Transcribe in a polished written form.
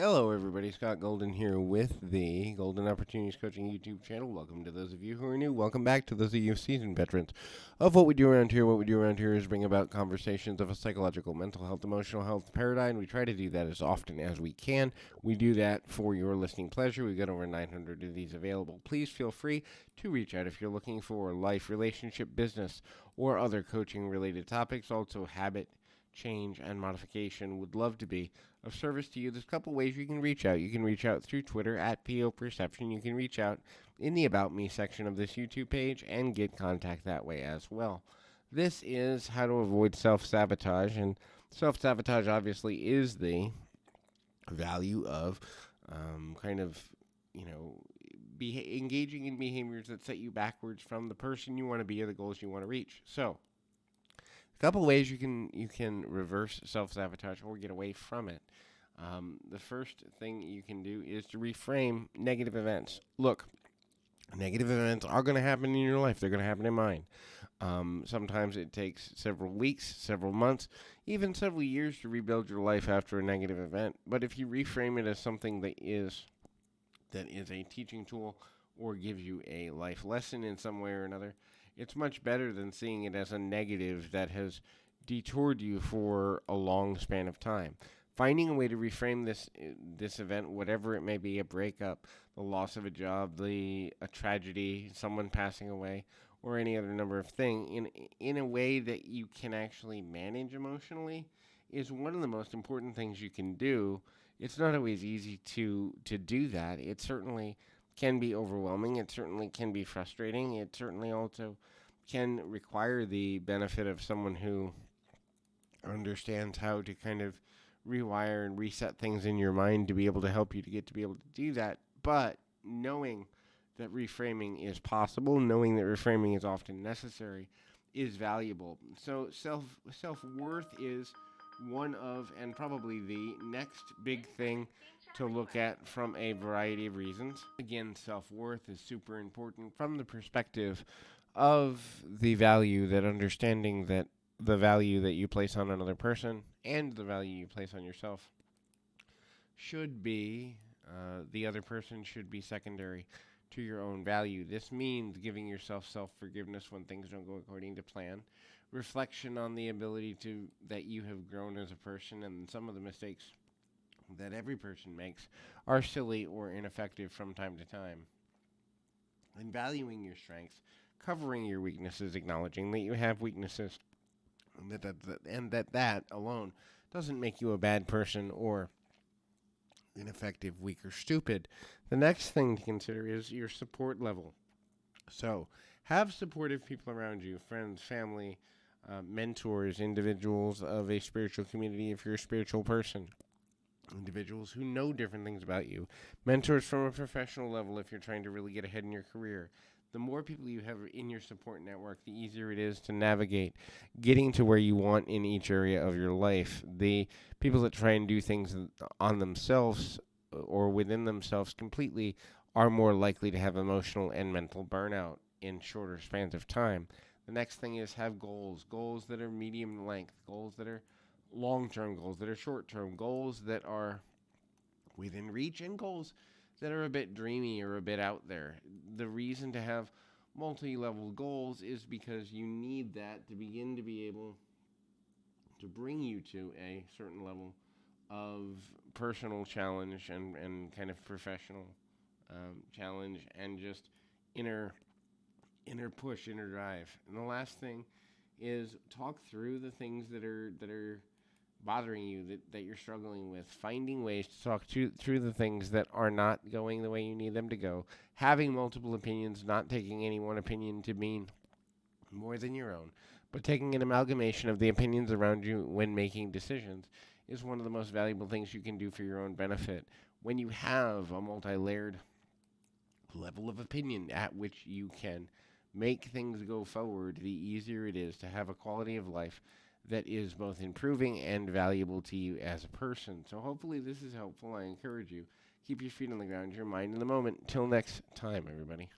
Hello, everybody. Scott Golden here with the Golden Opportunities Coaching YouTube channel. Welcome to those of you who are new. Welcome back to those of you seasoned veterans of what we do around here. What we do around here is bring about conversations of a psychological, mental health, emotional health paradigm. We try to do that as often as we can. We do that for your listening pleasure. We've got over 900 of these available. Please feel free to reach out if you're looking for life, relationship, business, or other coaching-related topics. Also, habit change and modification. Would love to be of service to you. There's a couple ways you can reach out. You can reach out through Twitter at PO Perception. You can reach out in the About Me section of this YouTube page and get contact that way as well. This is how to avoid self-sabotage, and self-sabotage obviously is the value of engaging in behaviors that set you backwards from the person you want to be or the goals you want to reach. So, a couple ways you can reverse self-sabotage or get away from it. The first thing you can do is to reframe negative events. Look, negative events are going to happen in your life. They're going to happen in mine. Sometimes it takes several weeks, several months, even several years to rebuild your life after a negative event. But if you reframe it as something that is a teaching tool or gives you a life lesson in some way or another, it's much better than seeing it as a negative that has detoured you for a long span of time. Finding a way to reframe this event, whatever it may be, a breakup, the loss of a job, a tragedy, someone passing away, or any other number of things, in a way that you can actually manage emotionally, is one of the most important things you can do. It's not always easy to do that. It certainly can be overwhelming. It certainly can be frustrating. It certainly also can require the benefit of someone who understands how to kind of rewire and reset things in your mind to be able to help you to be able to do that. But knowing that reframing is possible, knowing that reframing is often necessary, is valuable. So self-worth is one of, and probably the next big thing to look at from a variety of reasons. Again, self-worth is super important from the perspective of the value, that understanding that the value that you place on another person and the value you place on yourself should be, the other person should be secondary to your own value. This means giving yourself self-forgiveness when things don't go according to plan, reflection on the ability that you have grown as a person, and some of the mistakes that every person makes are silly or ineffective from time to time, and valuing your strengths, covering your weaknesses, acknowledging that you have weaknesses, and that alone doesn't make you a bad person or ineffective, weak, or stupid. The next thing to consider is your support level. So, have supportive people around you, friends, family, mentors, individuals of a spiritual community if you're a spiritual person, individuals who know different things about you, mentors from a professional level if you're trying to really get ahead in your career. The more people you have in your support network, the easier it is to navigate getting to where you want in each area of your life. The people that try and do things on themselves or within themselves completely are more likely to have emotional and mental burnout in shorter spans of time. The next thing is have goals that are medium length, goals that are long-term, goals that are short-term, goals that are within reach, and goals that are a bit dreamy or a bit out there. The reason to have multi-level goals is because you need that to begin to be able to bring you to a certain level of personal challenge and kind of professional challenge, and just inner push, inner drive. And the last thing is talk through the things that are bothering you, that you're struggling with, finding ways to talk through the things that are not going the way you need them to go, having multiple opinions, not taking any one opinion to mean more than your own, but taking an amalgamation of the opinions around you when making decisions is one of the most valuable things you can do for your own benefit. When you have a multi-layered level of opinion at which you can make things go forward, the easier it is to have a quality of life that is both improving and valuable to you as a person. So hopefully this is helpful. I encourage you, keep your feet on the ground, your mind in the moment. Till next time, everybody.